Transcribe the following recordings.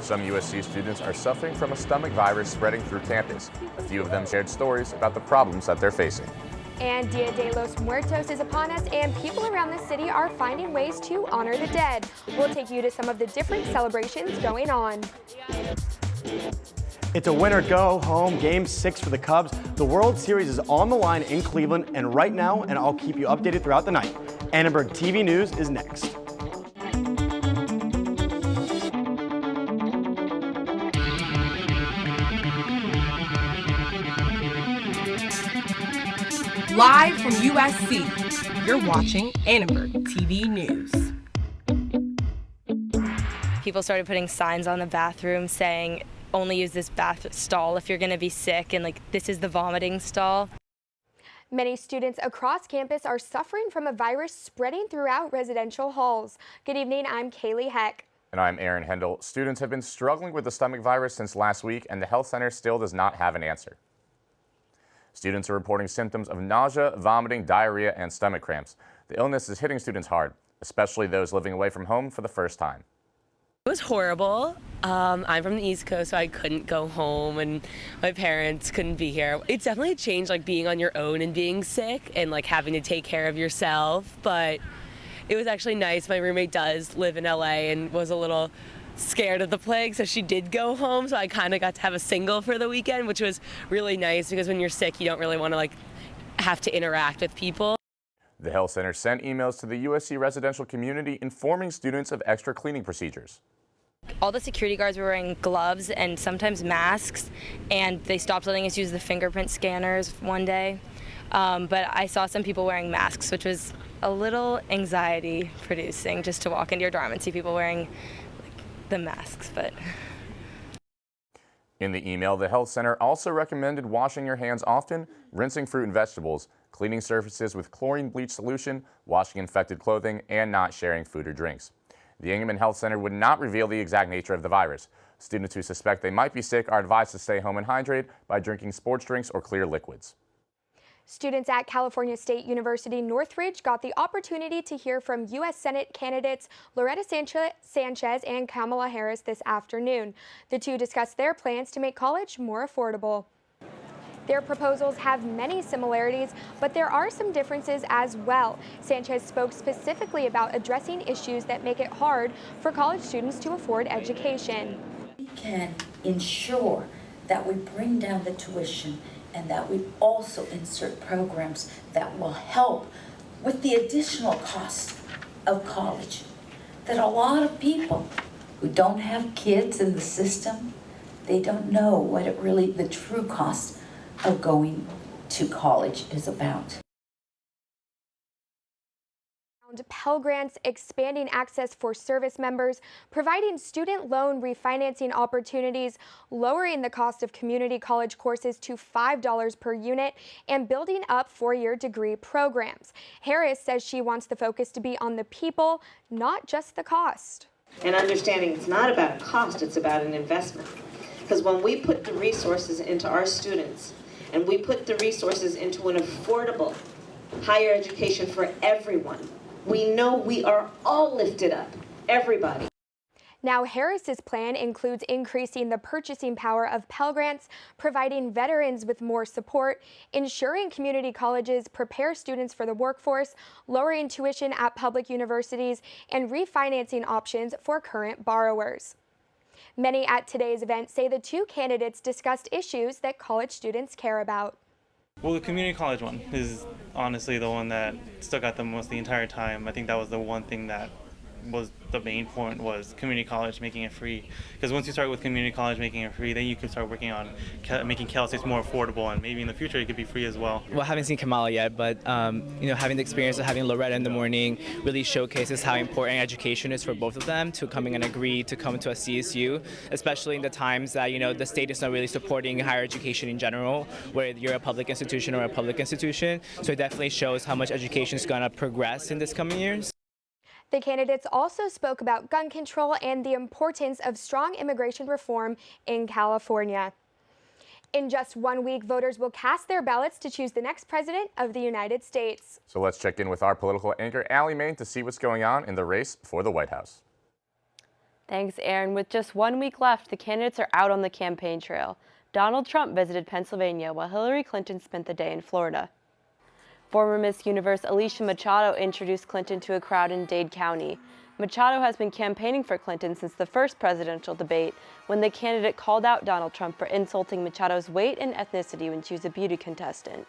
Some USC students are suffering from a stomach virus spreading through campus. A few of them shared stories about the problems that they're facing. And Dia de los Muertos is upon us, and people around the city are finding ways to honor the dead. We'll take you to some of the different celebrations going on. It's a winner-go-home Game 6 for the Cubs. The World Series is on the line in Cleveland, and right now, and I'll keep you updated throughout the night. Annenberg TV News is next. Live from USC, you're watching Annenberg TV News. People started putting signs on the bathroom saying, only use this bath stall if you're going to be sick, and this is the vomiting stall. Many students across campus are suffering from a virus spreading throughout residential halls. Good evening, I'm Kaylee Heck. And I'm Aaron Hendel. Students have been struggling with the stomach virus since last week, and the health center still does not have an answer. Students are reporting symptoms of nausea, vomiting, diarrhea, and stomach cramps. The illness is hitting students hard, especially those living away from home for the first time. It was horrible. I'm from the East Coast, so I couldn't go home, and my parents couldn't be here. It's definitely a change, being on your own and being sick and having to take care of yourself, but it was actually nice. My roommate does live in LA and was a little scared of the plague, so she did go home, so I kind of got to have a single for the weekend, which was really nice because when you're sick, you don't really want to have to interact with people. The health center sent emails to the USC residential community informing students of extra cleaning procedures. All the security guards were wearing gloves and sometimes masks, and they stopped letting us use the fingerprint scanners one day. But I saw some people wearing masks, which was a little anxiety producing, just to walk into your dorm and see people wearing the masks. But in the email, the health center also recommended washing your hands often, rinsing fruit and vegetables, cleaning surfaces with chlorine bleach solution, washing infected clothing, and not sharing food or drinks. The Ingham Health Center would not reveal the exact nature of the virus. Students who suspect they might be sick are advised to stay home and hydrate by drinking sports drinks or clear liquids. Students at California State University Northridge got the opportunity to hear from U.S. Senate candidates Loretta Sanchez and Kamala Harris this afternoon. The two discussed their plans to make college more affordable. Their proposals have many similarities, but there are some differences as well. Sanchez spoke specifically about addressing issues that make it hard for college students to afford education. We can ensure that we bring down the tuition and that we also insert programs that will help with the additional costs of college. That a lot of people who don't have kids in the system, they don't know what it really, the true cost of going to college is about. Pell Grants, expanding access for service members, providing student loan refinancing opportunities, lowering the cost of community college courses to $5 per unit, and building up four-year degree programs. Harris says she wants the focus to be on the people, not just the cost. And understanding it's not about a cost, it's about an investment. Because when we put the resources into our students, and we put the resources into an affordable higher education for everyone, we know we are all lifted up, everybody. Now, Harris's plan includes increasing the purchasing power of Pell Grants, providing veterans with more support, ensuring community colleges prepare students for the workforce, lowering tuition at public universities, and refinancing options for current borrowers. Many at today's event say the two candidates discussed issues that college students care about. Well, the community college one is honestly the one that stuck out the most the entire time. I think that was the one thing that was the main point, was community college, making it free. Because once you start with community college making it free, then you can start working on making Cal States more affordable, and maybe in the future it could be free as well. Well, I haven't seen Kamala yet, but having the experience of having Loretta in the morning really showcases how important education is for both of them to coming and agree to come to a CSU, especially in the times that the state is not really supporting higher education in general, whether you're a public institution or a public institution. So it definitely shows how much education is going to progress in this coming years. The candidates also spoke about gun control and the importance of strong immigration reform in California. In just 1 week, voters will cast their ballots to choose the next president of the United States. So let's check in with our political anchor, Allie Main, to see what's going on in the race for the White House. Thanks, Aaron. With just 1 week left, the candidates are out on the campaign trail. Donald Trump visited Pennsylvania while Hillary Clinton spent the day in Florida. Former Miss Universe Alicia Machado introduced Clinton to a crowd in Dade County. Machado has been campaigning for Clinton since the first presidential debate, when the candidate called out Donald Trump for insulting Machado's weight and ethnicity when she was a beauty contestant.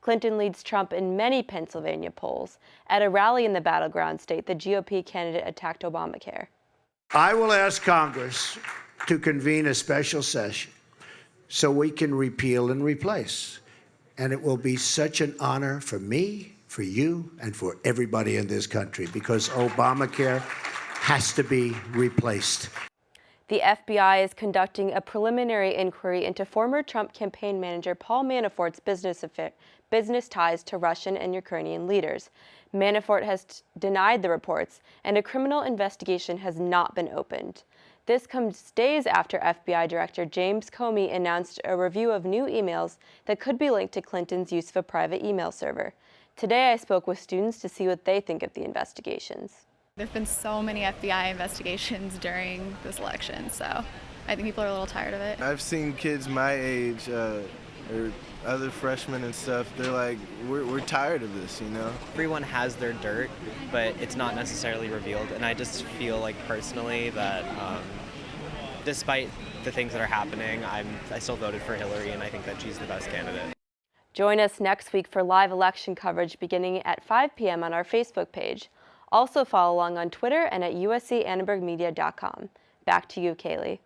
Clinton leads Trump in many Pennsylvania polls. At a rally in the battleground state, the GOP candidate attacked Obamacare. I will ask Congress to convene a special session so we can repeal and replace. And it will be such an honor for me, for you, and for everybody in this country, because Obamacare has to be replaced. The FBI is conducting a preliminary inquiry into former Trump campaign manager Paul Manafort's business ties to Russian and Ukrainian leaders. Manafort has denied the reports, and a criminal investigation has not been opened. This comes days after FBI Director James Comey announced a review of new emails that could be linked to Clinton's use of a private email server. Today I spoke with students to see what they think of the investigations. There have been so many FBI investigations during this election, so I think people are a little tired of it. I've seen kids my age, or other freshmen and stuff, they're like, we're tired of this, you know? Everyone has their dirt, but it's not necessarily revealed, and I just feel like personally that despite the things that are happening, I still voted for Hillary, and I think that she's the best candidate. Join us next week for live election coverage beginning at 5 p.m. on our Facebook page. Also follow along on Twitter and at uscannenbergmedia.com. Back to you, Kaylee.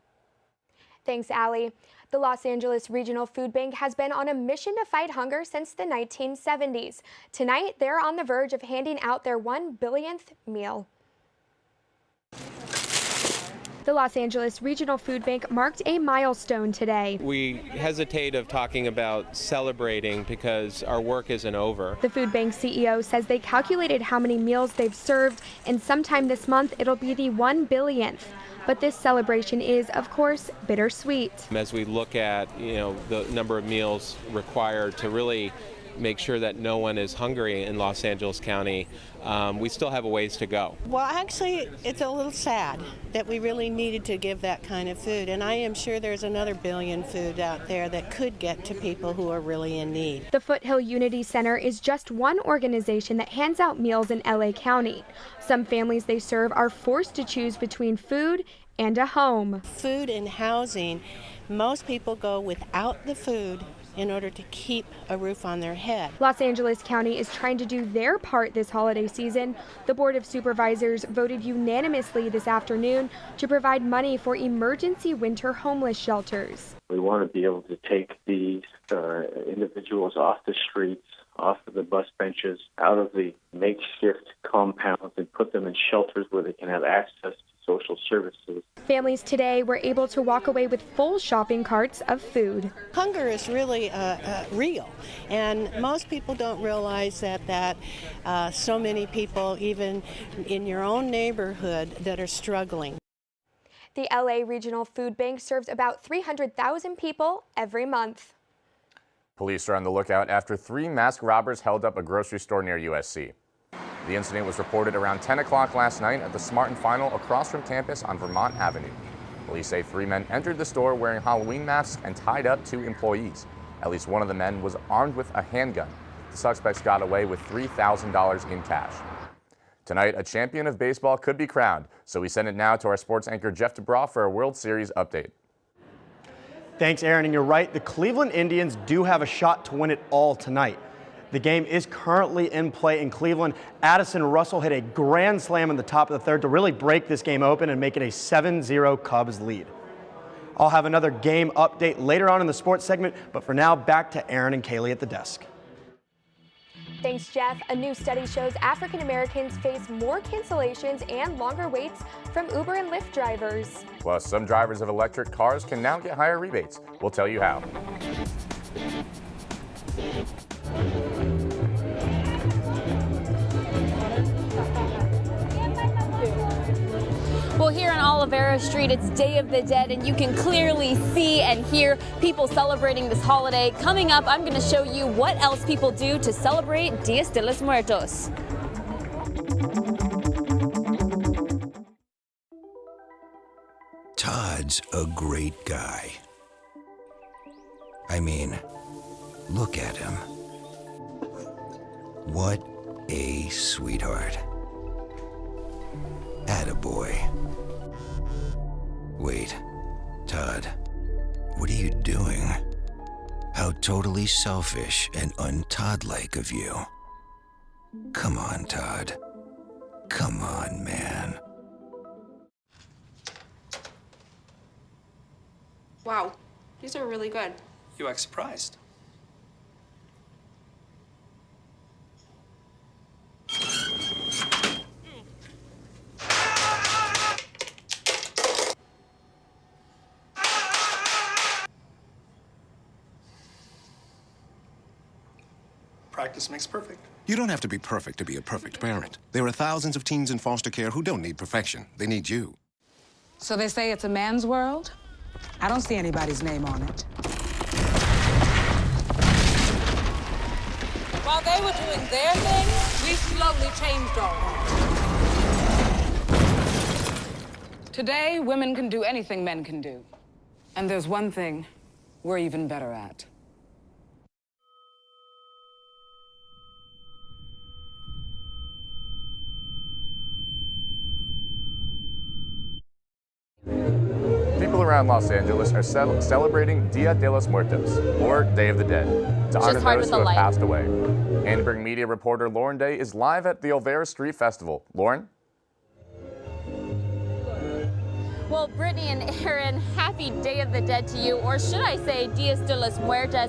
Thanks, Allie. The Los Angeles Regional Food Bank has been on a mission to fight hunger since the 1970s. Tonight, they're on the verge of handing out their 1 billionth meal. The Los Angeles Regional Food Bank marked a milestone today. We hesitate of talking about celebrating because our work isn't over. The food bank CEO says they calculated how many meals they've served, and sometime this month it'll be the 1 billionth. But this celebration is, of course, bittersweet. As we look at, the number of meals required to really make sure that no one is hungry in Los Angeles County, we still have a ways to go. Well, actually, it's a little sad that we really needed to give that kind of food, and I am sure there's another billion food out there that could get to people who are really in need. The Foothill Unity Center is just one organization that hands out meals in LA County. Some families they serve are forced to choose between food and a home. Food and housing, most people go without the food in order to keep a roof on their head. Los Angeles County is trying to do their part this holiday season. The Board of Supervisors voted unanimously this afternoon to provide money for emergency winter homeless shelters. We want to be able to take these individuals off the streets, off of the bus benches, out of the makeshift compounds, and put them in shelters where they can have access to social services. Families today were able to walk away with full shopping carts of food. Hunger is really real, and most people don't realize that so many people, even in your own neighborhood, that are struggling. The LA Regional Food Bank serves about 300,000 people every month. Police are on the lookout after 3 masked robbers held up a grocery store near USC. The incident was reported around 10 o'clock last night at the Smart & Final across from campus on Vermont Avenue. Police say 3 men entered the store wearing Halloween masks and tied up 2 employees. At least one of the men was armed with a handgun. The suspects got away with $3,000 in cash. Tonight, a champion of baseball could be crowned, so we send it now to our sports anchor Jeff DeBraw for a World Series update. Thanks, Aaron, and you're right. The Cleveland Indians do have a shot to win it all tonight. The game is currently in play in Cleveland. Addison Russell hit a grand slam in the top of the third to really break this game open and make it a 7-0 Cubs lead. I'll have another game update later on in the sports segment, but for now, back to Aaron and Kaylee at the desk. Thanks, Jeff. A new study shows African Americans face more cancellations and longer waits from Uber and Lyft drivers. Plus, some drivers of electric cars can now get higher rebates. We'll tell you how. Well, here on Olivero Street, it's Day of the Dead, and you can clearly see and hear people celebrating this holiday. Coming up, I'm going to show you what else people do to celebrate Días de los Muertos. Todd's a great guy. I mean, look at him. What a sweetheart. Attaboy. Wait, Todd, what are you doing? How totally selfish and un-Todd-like of you. Come on, Todd. Come on, man. Wow, these are really good. You act surprised. Practice makes perfect. You don't have to be perfect to be a perfect parent. There are thousands of teens in foster care who don't need perfection. They need you. So they say it's a man's world? I don't see anybody's name on it. While they were doing their thing, we slowly changed ours. Today, women can do anything men can do. And there's one thing we're even better at. People around Los Angeles are celebrating Dia de los Muertos, or Day of the Dead, to honor those who have passed away. Annenberg Media reporter Lauren Day is live at the Olvera Street Festival. Lauren? Well, Brittany and Aaron, happy Day of the Dead to you, or should I say Dias de los Muertos.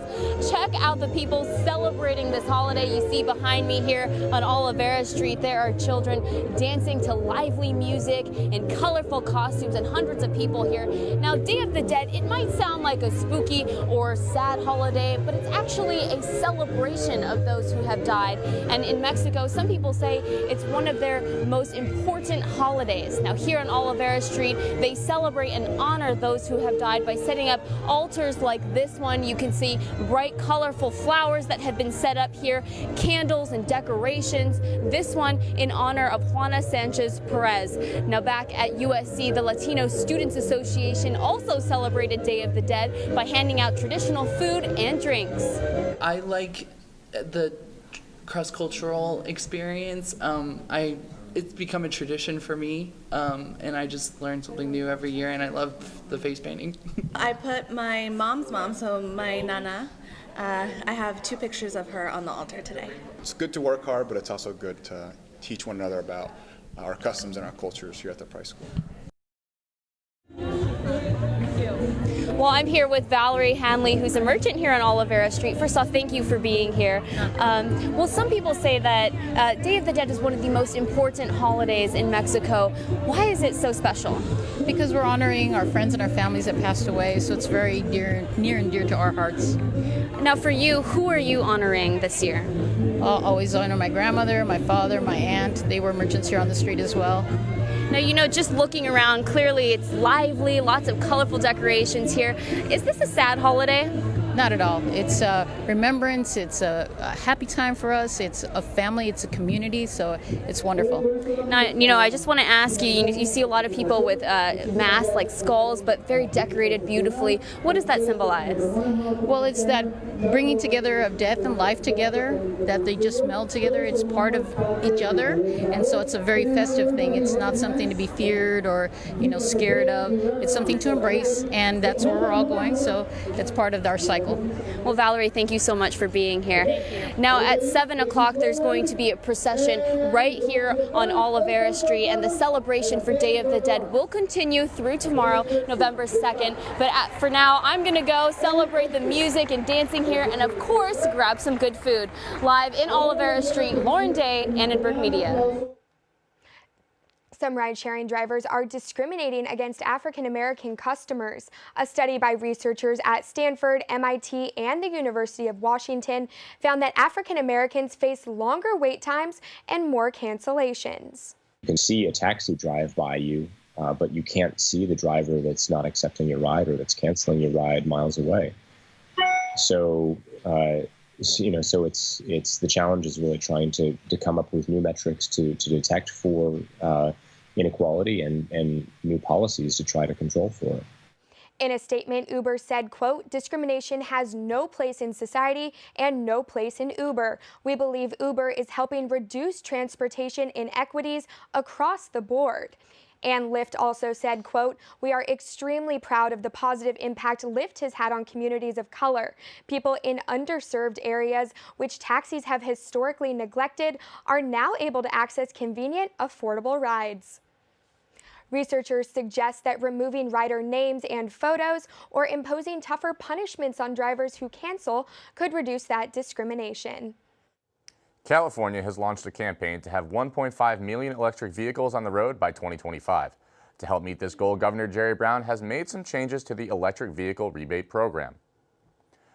Check out the people celebrating this holiday. You see behind me here on Olvera Street, there are children dancing to lively music in colorful costumes and hundreds of people here. Now, Day of the Dead, it might sound like a spooky or sad holiday, but it's actually a celebration of those who have died. And in Mexico, some people say it's one of their most important holidays. Now, here on Olvera Street, they celebrate and honor those who have died by setting up altars like this one. You can see bright, colorful flowers that have been set up here, candles and decorations. This one in honor of Juana Sanchez Perez. Now back at USC, the Latino Students Association also celebrated Day of the Dead by handing out traditional food and drinks. I like the cross-cultural experience. It's become a tradition for me, and I just learn something new every year, and I love the face painting. I put my mom's mom, so my Nana, I have 2 pictures of her on the altar today. It's good to work hard, but it's also good to teach one another about our customs and our cultures here at the Price School. Well, I'm here with Valerie Hanley, who's a merchant here on Olvera Street. First off, thank you for being here. Well, some people say that Day of the Dead is one of the most important holidays in Mexico. Why is it so special? Because we're honoring our friends and our families that passed away, so it's very near and dear to our hearts. Now, for you, who are you honoring this year? I'll always honor my grandmother, my father, my aunt. They were merchants here on the street as well. Now, you know, just looking around, clearly it's lively, lots of colorful decorations here. Is this a sad holiday? Not at all. It's a remembrance. It's a happy time for us. It's a family. It's a community. So it's wonderful. Now, you know, I just want to ask you, you see a lot of people with masks like skulls, but very decorated beautifully. What does that symbolize? Well, it's that bringing together of death and life together, that they just meld together. It's part of each other. And so it's a very festive thing. It's not something to be feared or, you know, scared of. It's something to embrace. And that's where we're all going. So it's part of our cycle. Well, Valerie, thank you so much for being here. Now, at 7 o'clock, there's going to be a procession right here on Olvera Street, and the celebration for Day of the Dead will continue through tomorrow, November 2nd. But for now, I'm going to go celebrate the music and dancing here, and of course, grab some good food. Live in Olvera Street, Lauren Day, Annenberg Media. Some ride-sharing drivers are discriminating against African-American customers. A study by researchers at Stanford, MIT, and the University of Washington found that African-Americans face longer wait times and more cancellations. You can see a taxi drive by you, but you can't see the driver that's not accepting your ride or that's canceling your ride miles away. So, so it's the challenge is really trying to come up with new metrics to detect for inequality and new policies to try to control for it. In a statement, Uber said, quote, "Discrimination has no place in society and no place in Uber. We believe Uber is helping reduce transportation inequities across the board." And Lyft also said, quote, "We are extremely proud of the positive impact Lyft has had on communities of color. People in underserved areas, which taxis have historically neglected, are now able to access convenient, affordable rides." Researchers suggest that removing rider names and photos or imposing tougher punishments on drivers who cancel could reduce that discrimination. California has launched a campaign to have 1.5 million electric vehicles on the road by 2025. To help meet this goal, Governor Jerry Brown has made some changes to the electric vehicle rebate program.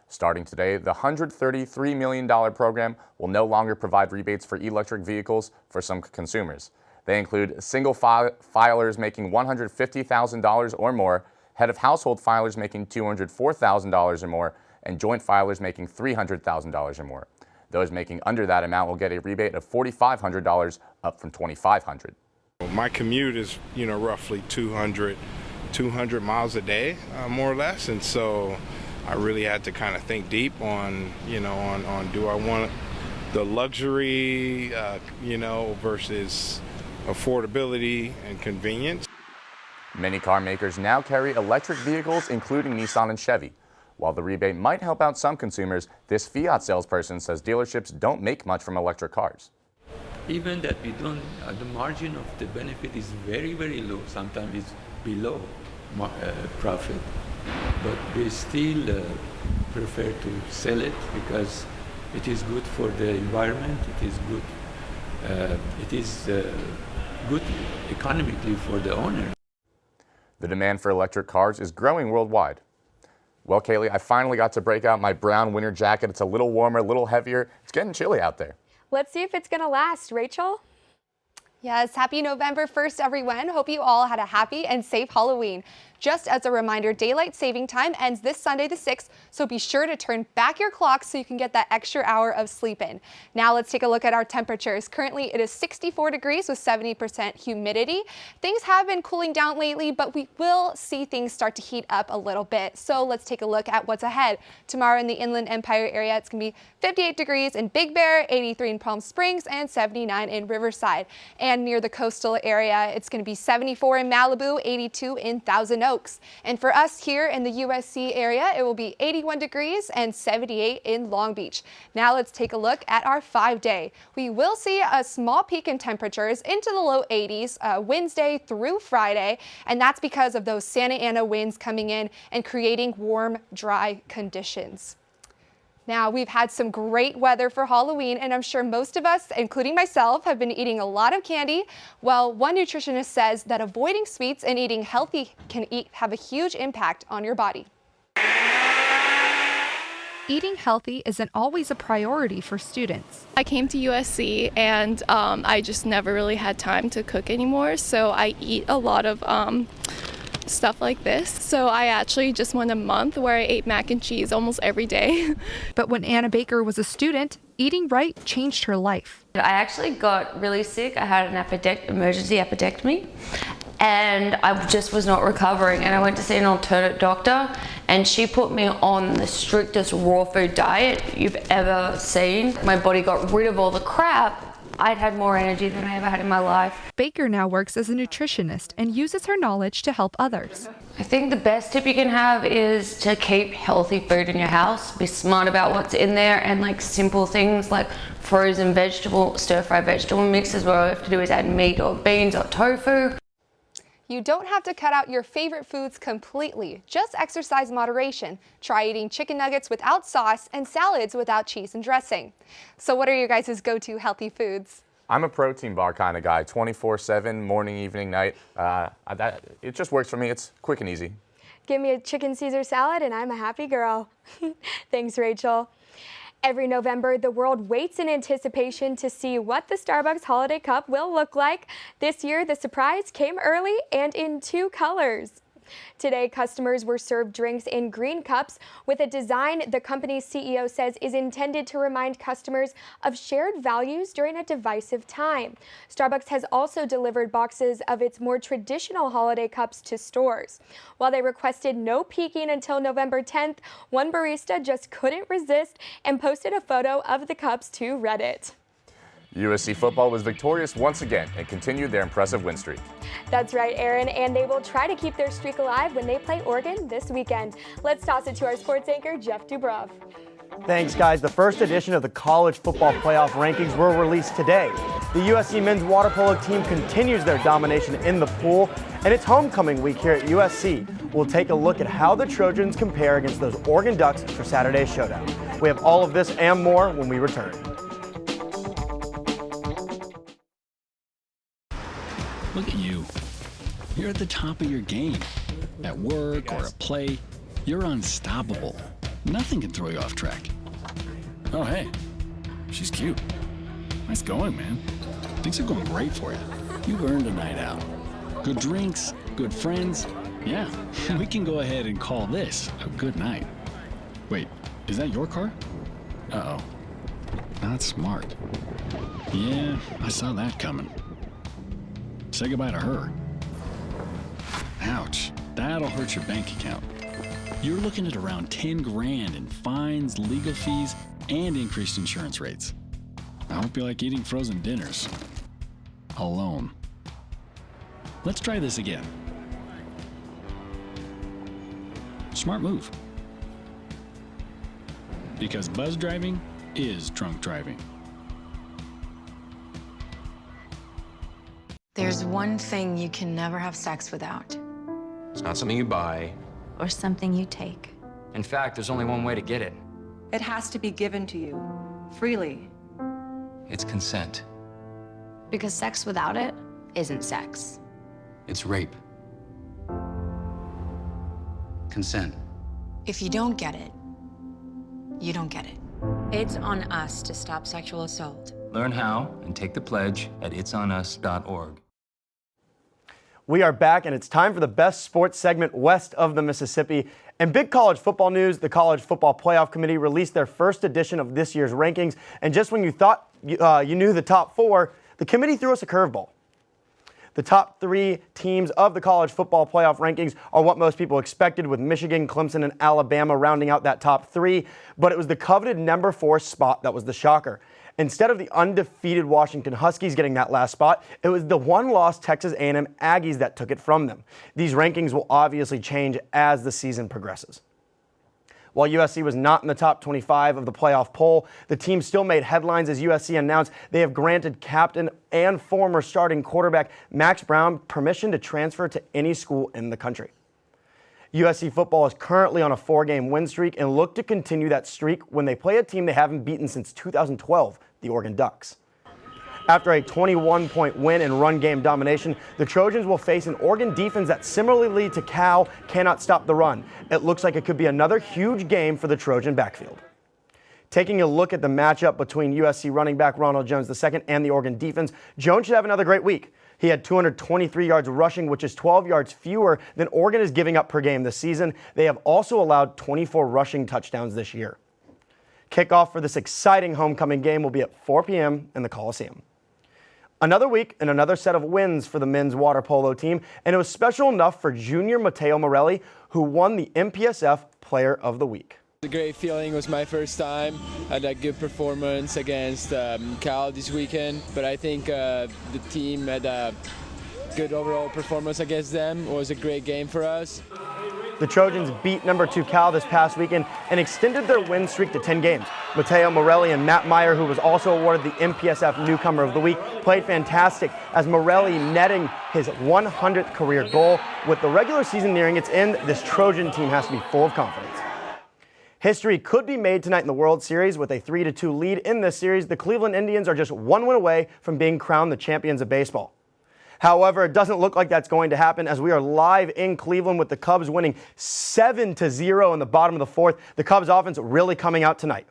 Starting today, the $133 million program will no longer provide rebates for electric vehicles for some consumers. They include single filers making $150,000 or more, head of household filers making $204,000 or more, and joint filers making $300,000 or more. Those making under that amount will get a rebate of $4,500, up from $2,500. My commute is, roughly 200 miles a day, more or less, and so I really had to kind of think deep on, on do I want the luxury, versus affordability and convenience. Many car makers now carry electric vehicles, including Nissan and Chevy. While the rebate might help out some consumers, this Fiat salesperson says dealerships don't make much from electric cars. Even that we don't, the margin of the benefit is very, very low. Sometimes it's below profit. But we still prefer to sell it because it is good for the environment, it is good economically for the owner. The demand for electric cars is growing worldwide. Well, Kaylee, I finally got to break out my brown winter jacket. It's a little warmer, a little heavier. It's getting chilly out there. Let's see if it's going to last. Rachel? Yes, happy November 1st, everyone. Hope you all had a happy and safe Halloween. Just as a reminder, daylight saving time ends this Sunday the 6th, so be sure to turn back your clocks so you can get that extra hour of sleep in. Now let's take a look at our temperatures. Currently, it is 64 degrees with 70% humidity. Things have been cooling down lately, but we will see things start to heat up a little bit. So let's take a look at what's ahead. Tomorrow in the Inland Empire area, it's going to be 58 degrees in Big Bear, 83 in Palm Springs, and 79 in Riverside. And near the coastal area, it's going to be 74 in Malibu, 82 in Thousand Oaks. And for us here in the USC area, it will be 81 degrees and 78 in Long Beach. Now let's take a look at our 5-day. We will see a small peak in temperatures into the low 80s Wednesday through Friday, and that's because of those Santa Ana winds coming in and creating warm, dry conditions. Now, we've had some great weather for Halloween, and I'm sure most of us, including myself, have been eating a lot of candy. Well, one nutritionist says that avoiding sweets and eating healthy can have a huge impact on your body. Eating healthy isn't always a priority for students. I came to USC and I just never really had time to cook anymore, so I eat a lot of stuff like this. So I actually just went a month where I ate mac and cheese almost every day. But when Anna Baker was a student, eating right changed her life. I actually got really sick. I had an emergency appendectomy, and I just was not recovering, and I went to see an alternate doctor, and she put me on the strictest raw food diet you've ever seen. My body got rid of all the crap. I'd had more energy than I ever had in my life. Baker now works as a nutritionist and uses her knowledge to help others. I think the best tip you can have is to keep healthy food in your house. Be smart about what's in there, and like simple things like frozen vegetable, stir-fry vegetable mixes where all you have to do is add meat or beans or tofu. You don't have to cut out your favorite foods completely. Just exercise moderation. Try eating chicken nuggets without sauce and salads without cheese and dressing. So what are your guys' go-to healthy foods? I'm a protein bar kind of guy, 24/7, morning, evening, night. It just works for me. It's quick and easy. Give me a chicken Caesar salad and I'm a happy girl. Thanks, Rachel. Every November, the world waits in anticipation to see what the Starbucks Holiday Cup will look like. This year, the surprise came early and in 2 colors. Today, customers were served drinks in green cups with a design the company's CEO says is intended to remind customers of shared values during a divisive time. Starbucks has also delivered boxes of its more traditional holiday cups to stores. While they requested no peeking until November 10th, one barista just couldn't resist and posted a photo of the cups to Reddit. USC football was victorious once again and continued their impressive win streak. That's right, Aaron, and they will try to keep their streak alive when they play Oregon this weekend. Let's toss it to our sports anchor, Jeff Dubrov. Thanks, guys. The first edition of the college football playoff rankings were released today. The USC men's water polo team continues their domination in the pool, and it's homecoming week here at USC. We'll take a look at how the Trojans compare against those Oregon Ducks for Saturday's showdown. We have all of this and more when we return. Look at you. You're at the top of your game. At work or at play, you're unstoppable. Nothing can throw you off track. Oh, hey, she's cute. Nice going, man. Things are going great for you. You've earned a night out. Good drinks, good friends. Yeah, we can go ahead and call this a good night. Wait, is that your car? Uh-oh. Not smart. Yeah, I saw that coming. Say goodbye to her. Ouch, that'll hurt your bank account. You're looking at around 10 grand in fines, legal fees, and increased insurance rates. I hope you like eating frozen dinners. Alone. Let's try this again. Smart move. Because buzz driving is drunk driving. There's one thing you can never have sex without. It's not something you buy. Or something you take. In fact, there's only one way to get it. It has to be given to you, freely. It's consent. Because sex without it isn't sex. It's rape. Consent. If you don't get it, you don't get it. It's on us to stop sexual assault. Learn how and take the pledge at itsonus.org. We are back, and it's time for the best sports segment west of the Mississippi. In big college football news, the College Football Playoff Committee released their first edition of this year's rankings, and just when you thought you knew the top four, the committee threw us a curveball. The top three teams of the College Football Playoff rankings are what most people expected, with Michigan, Clemson, and Alabama rounding out that top three, but it was the coveted number 4 spot that was the shocker. Instead of the undefeated Washington Huskies getting that last spot, it was the one-loss Texas A&M Aggies that took it from them. These rankings will obviously change as the season progresses. While USC was not in the top 25 of the playoff poll, the team still made headlines as USC announced they have granted captain and former starting quarterback Max Brown permission to transfer to any school in the country. USC football is currently on a 4-game win streak and look to continue that streak when they play a team they haven't beaten since 2012, the Oregon Ducks. After a 21-point win in run game domination, the Trojans will face an Oregon defense that similarly to Cal cannot stop the run. It looks like it could be another huge game for the Trojan backfield. Taking a look at the matchup between USC running back Ronald Jones II and the Oregon defense, Jones should have another great week. He had 223 yards rushing, which is 12 yards fewer than Oregon is giving up per game this season. They have also allowed 24 rushing touchdowns this year. Kickoff for this exciting homecoming game will be at 4 p.m. in the Coliseum. Another week and another set of wins for the men's water polo team, and it was special enough for junior Matteo Morelli, who won the MPSF Player of the Week. A great feeling. It was my first time. I had a good performance against Cal this weekend, but I think the team had a good overall performance against them. It was a great game for us. The Trojans beat number 2 Cal this past weekend and extended their win streak to 10 games. Matteo Morelli and Matt Meyer, who was also awarded the MPSF Newcomer of the Week, played fantastic, as Morelli netting his 100th career goal. With the regular season nearing its end, this Trojan team has to be full of confidence. History could be made tonight in the World Series. With a 3-2 lead in this series, the Cleveland Indians are just one win away from being crowned the champions of baseball. However, it doesn't look like that's going to happen, as we are live in Cleveland with the Cubs winning 7-0 in the bottom of the 4th. The Cubs offense really coming out tonight.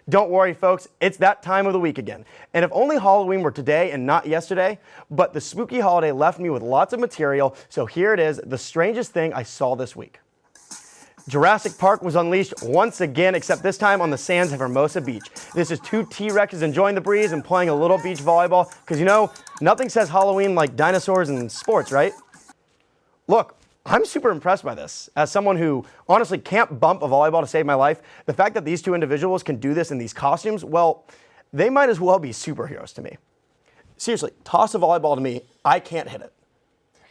Don't worry, folks, it's that time of the week again. And if only Halloween were today and not yesterday, but the spooky holiday left me with lots of material, so here it is, the strangest thing I saw this week. Jurassic Park was unleashed once again, except this time on the sands of Hermosa Beach. This is two T-Rexes enjoying the breeze and playing a little beach volleyball, because you know, nothing says Halloween like dinosaurs and sports, right? Look, I'm super impressed by this. As someone who honestly can't bump a volleyball to save my life, the fact that these two individuals can do this in these costumes, well, they might as well be superheroes to me. Seriously, toss a volleyball to me, I can't hit it.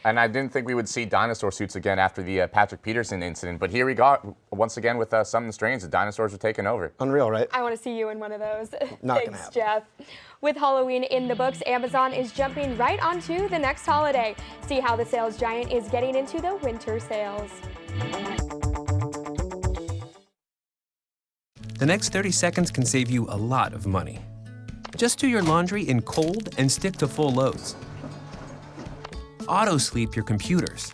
And I didn't think we would see dinosaur suits again after the Patrick Peterson incident, but here we go once again with something strange. The dinosaurs are taking over. Unreal, right? I want to see you in one of those. Not gonna Thanks, happen. Jeff. With Halloween in the books, Amazon is jumping right onto the next holiday. See how the sales giant is getting into the winter sales. The next 30 seconds can save you a lot of money. Just do your laundry in cold and stick to full loads. Auto-sleep your computers.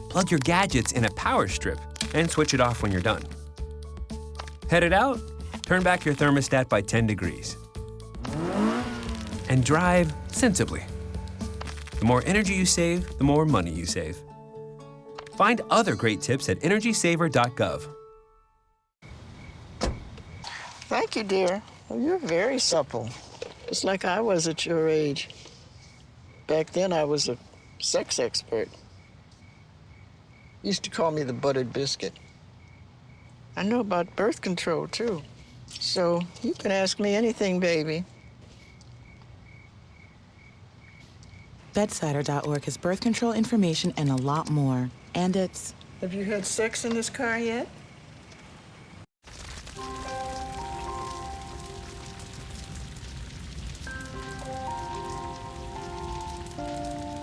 Plug your gadgets in a power strip and switch it off when you're done. Headed out? Turn back your thermostat by 10 degrees. And drive sensibly. The more energy you save, the more money you save. Find other great tips at energysaver.gov. Thank you, dear. Well, you're very supple. Just like I was at your age. Back then, I was a sex expert. Used to call me the buttered biscuit. I know about birth control, too. So you can ask me anything, baby. Bedsider.org has birth control information and a lot more. And it's... Have you had sex in this car yet?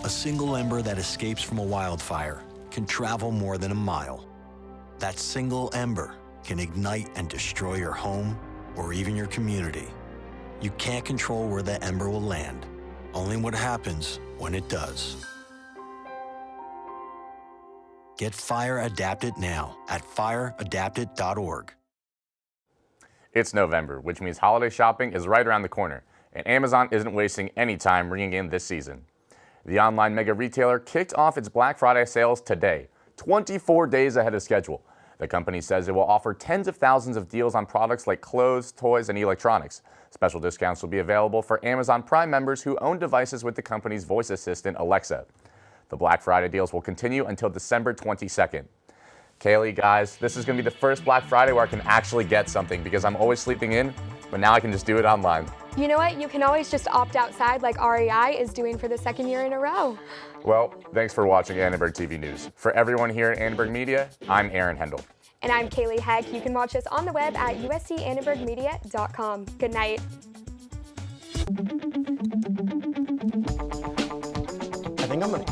A single ember that escapes from a wildfire can travel more than a mile. That single ember can ignite and destroy your home or even your community. You can't control where that ember will land, only what happens when it does. Get Fire Adapted now at fireadapted.org. It's November, which means holiday shopping is right around the corner, and Amazon isn't wasting any time ringing in this season. The online mega retailer kicked off its Black Friday sales today, 24 days ahead of schedule. The company says it will offer tens of thousands of deals on products like clothes, toys, and electronics. Special discounts will be available for Amazon Prime members who own devices with the company's voice assistant, Alexa. The Black Friday deals will continue until December 22nd. Kaylee, guys, this is going to be the first Black Friday where I can actually get something because I'm always sleeping in, but now I can just do it online. You know what? You can always just opt outside like REI is doing for the second year in a row. Well, thanks for watching Annenberg TV News. For everyone here at Annenberg Media, I'm Aaron Hendel. And I'm Kaylee Heck. You can watch us on the web at uscannenbergmedia.com. Good night. I think I'm gonna...